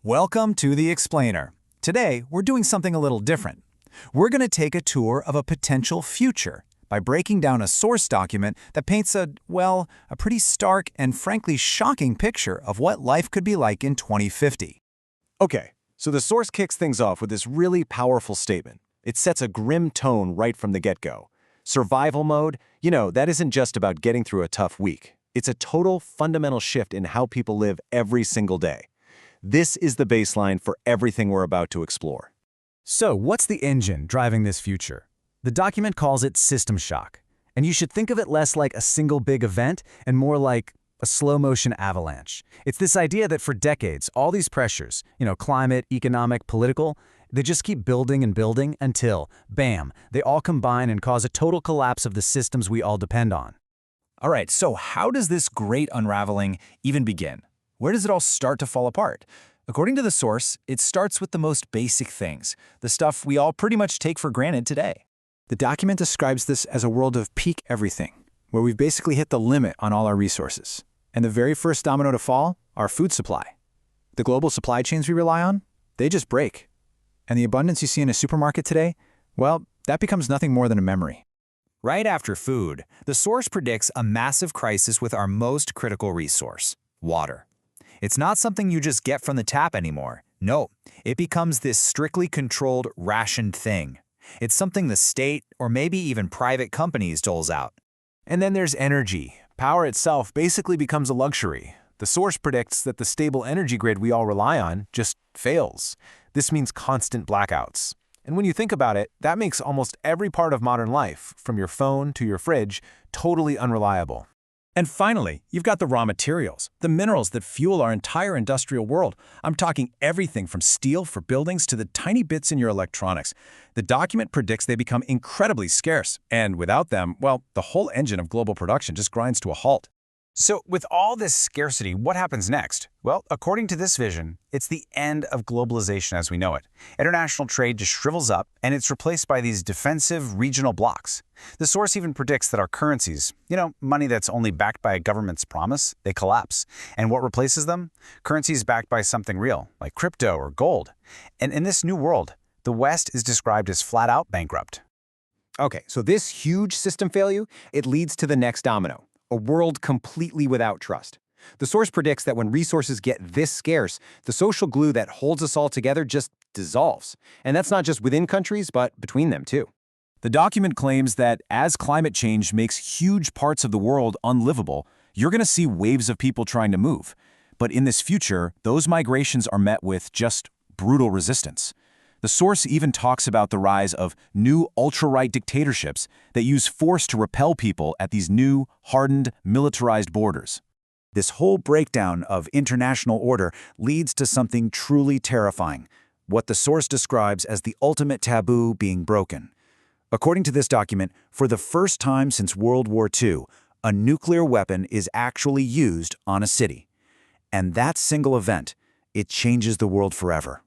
Welcome to The Explainer. Today, we're doing something a little different. We're going to take a tour of a potential future by breaking down a source document that paints a pretty stark and frankly shocking picture of what life could be like in 2050. Okay, so the source kicks things off with this really powerful statement. It sets a grim tone right from the get-go. Survival mode, that isn't just about getting through a tough week. It's a total fundamental shift in how people live every single day. This is the baseline for everything we're about to explore. So, what's the engine driving this future? The document calls it system shock, and you should think of it less like a single big event and more like a slow-motion avalanche. It's this idea that for decades, all these pressures, climate, economic, political, they just keep building and building until, bam, they all combine and cause a total collapse of the systems we all depend on. All right, so how does this great unraveling even begin? Where does it all start to fall apart? According to the source, it starts with the most basic things, the stuff we all pretty much take for granted today. The document describes this as a world of peak everything, where we've basically hit the limit on all our resources. And the very first domino to fall, our food supply. The global supply chains we rely on, they just break. And the abundance you see in a supermarket today, that becomes nothing more than a memory. Right after food, the source predicts a massive crisis with our most critical resource, water. It's not something you just get from the tap anymore. No, it becomes this strictly controlled, rationed thing. It's something the state, or maybe even private companies, doles out. And then there's energy. Power itself basically becomes a luxury. The source predicts that the stable energy grid we all rely on just fails. This means constant blackouts. And when you think about it, that makes almost every part of modern life, from your phone to your fridge, totally unreliable. And finally, you've got the raw materials, the minerals that fuel our entire industrial world. I'm talking everything from steel for buildings to the tiny bits in your electronics. The document predicts they become incredibly scarce, and without them, the whole engine of global production just grinds to a halt. So with all this scarcity, what happens next? Well, according to this vision, it's the end of globalization as we know it. International trade just shrivels up, and it's replaced by these defensive regional blocs. The source even predicts that our currencies, money that's only backed by a government's promise, they collapse. And what replaces them? Currencies backed by something real, like crypto or gold. And in this new world, the West is described as flat-out bankrupt. Okay, so this huge system failure, it leads to the next domino. A world completely without trust. The source predicts that when resources get this scarce, the social glue that holds us all together just dissolves. And that's not just within countries, but between them too. The document claims that as climate change makes huge parts of the world unlivable, you're going to see waves of people trying to move. But in this future, those migrations are met with just brutal resistance. The source even talks about the rise of new ultra-right dictatorships that use force to repel people at these new, hardened, militarized borders. This whole breakdown of international order leads to something truly terrifying, what the source describes as the ultimate taboo being broken. According to this document, for the first time since World War II, a nuclear weapon is actually used on a city. And that single event, it changes the world forever.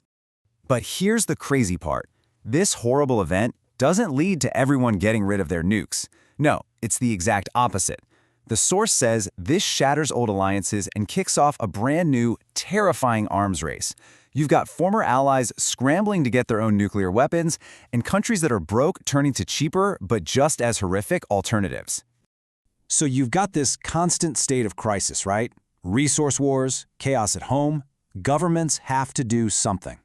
But here's the crazy part. This horrible event doesn't lead to everyone getting rid of their nukes. No, it's the exact opposite. The source says this shatters old alliances and kicks off a brand new, terrifying arms race. You've got former allies scrambling to get their own nuclear weapons, and countries that are broke turning to cheaper but just as horrific alternatives. So you've got this constant state of crisis, right? Resource wars, chaos at home. Governments have to do something.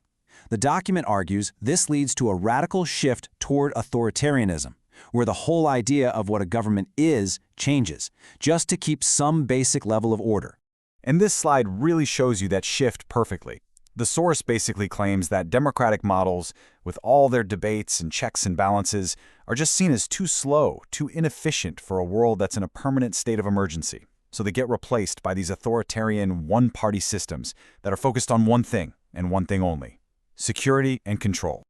The document argues this leads to a radical shift toward authoritarianism, where the whole idea of what a government is changes, just to keep some basic level of order. And this slide really shows you that shift perfectly. The source basically claims that democratic models, with all their debates and checks and balances, are just seen as too slow, too inefficient for a world that's in a permanent state of emergency. So they get replaced by these authoritarian one-party systems that are focused on one thing and one thing only: security and control.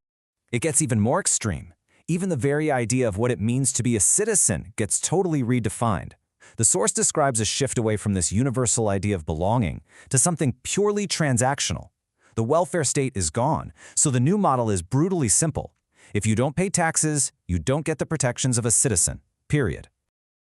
It gets even more extreme. Even the very idea of what it means to be a citizen gets totally redefined. The source describes a shift away from this universal idea of belonging to something purely transactional. The welfare state is gone, so the new model is brutally simple. If you don't pay taxes, you don't get the protections of a citizen, period.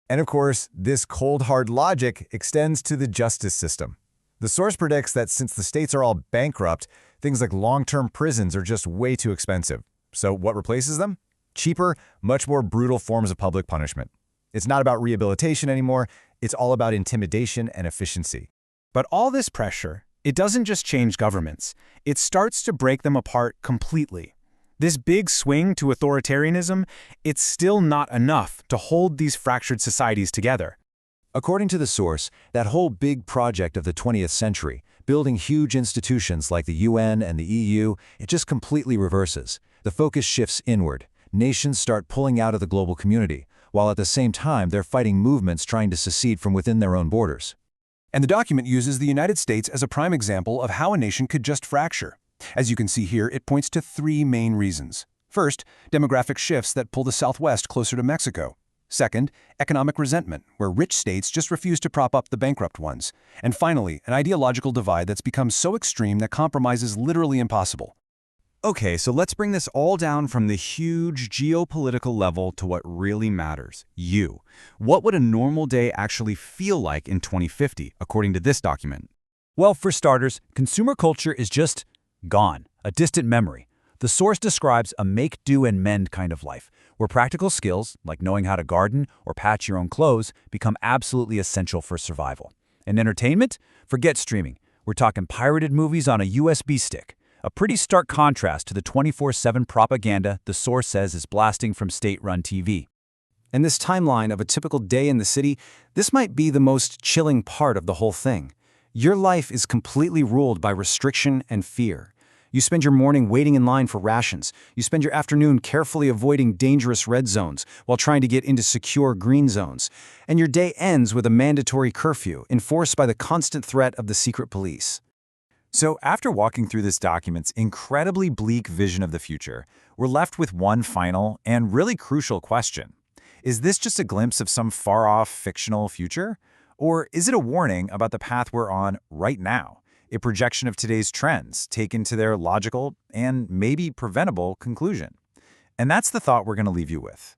And of course, this cold hard logic extends to the justice system. The source predicts that since the states are all bankrupt, things like long-term prisons are just way too expensive. So what replaces them? Cheaper, much more brutal forms of public punishment. It's not about rehabilitation anymore, it's all about intimidation and efficiency. But all this pressure, it doesn't just change governments. It starts to break them apart completely. This big swing to authoritarianism, it's still not enough to hold these fractured societies together. According to the source, that whole big project of the 20th century, building huge institutions like the UN and the EU, it just completely reverses. The focus shifts inward. Nations start pulling out of the global community, while at the same time they're fighting movements trying to secede from within their own borders. And the document uses the United States as a prime example of how a nation could just fracture. As you can see here, it points to three main reasons. First, demographic shifts that pull the Southwest closer to Mexico. Second, economic resentment, where rich states just refuse to prop up the bankrupt ones. And finally, an ideological divide that's become so extreme that compromise is literally impossible. Okay, so let's bring this all down from the huge geopolitical level to what really matters, you. What would a normal day actually feel like in 2050, according to this document? Well, for starters, consumer culture is just gone, a distant memory. The source describes a make, do, and mend kind of life, where practical skills, like knowing how to garden or patch your own clothes, become absolutely essential for survival. And entertainment? Forget streaming. We're talking pirated movies on a USB stick. A pretty stark contrast to the 24/7 propaganda the source says is blasting from state-run TV. And this timeline of a typical day in the city, this might be the most chilling part of the whole thing. Your life is completely ruled by restriction and fear. You spend your morning waiting in line for rations. You spend your afternoon carefully avoiding dangerous red zones while trying to get into secure green zones. And your day ends with a mandatory curfew enforced by the constant threat of the secret police. So after walking through this document's incredibly bleak vision of the future, we're left with one final and really crucial question. Is this just a glimpse of some far-off fictional future? Or is it a warning about the path we're on right now? A projection of today's trends taken to their logical and maybe preventable conclusion? And that's the thought we're going to leave you with.